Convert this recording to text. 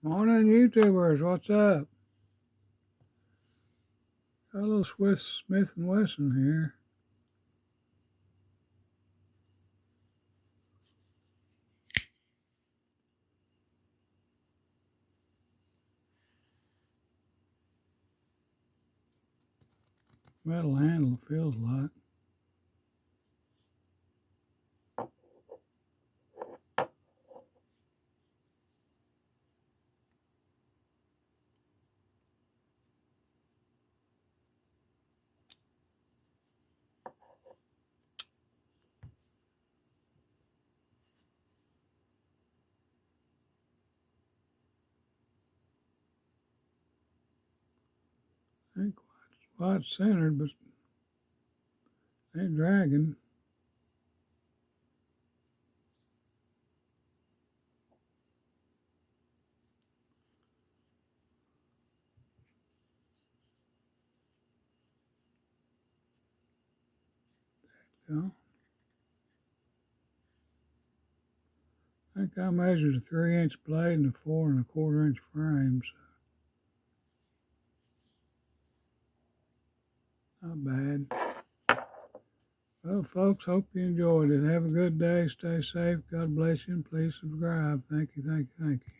Morning, YouTubers. What's up? Got a little Swiss Smith and Wesson here. Metal handle feels like. Ain't quite centered, but ain't dragging. You I think I measured a 3-inch blade and a 4 1/4 inch frame, so not bad. Well, folks, hope you enjoyed it. Have a good day. Stay safe. God bless you, and please subscribe. Thank you, thank you, thank you.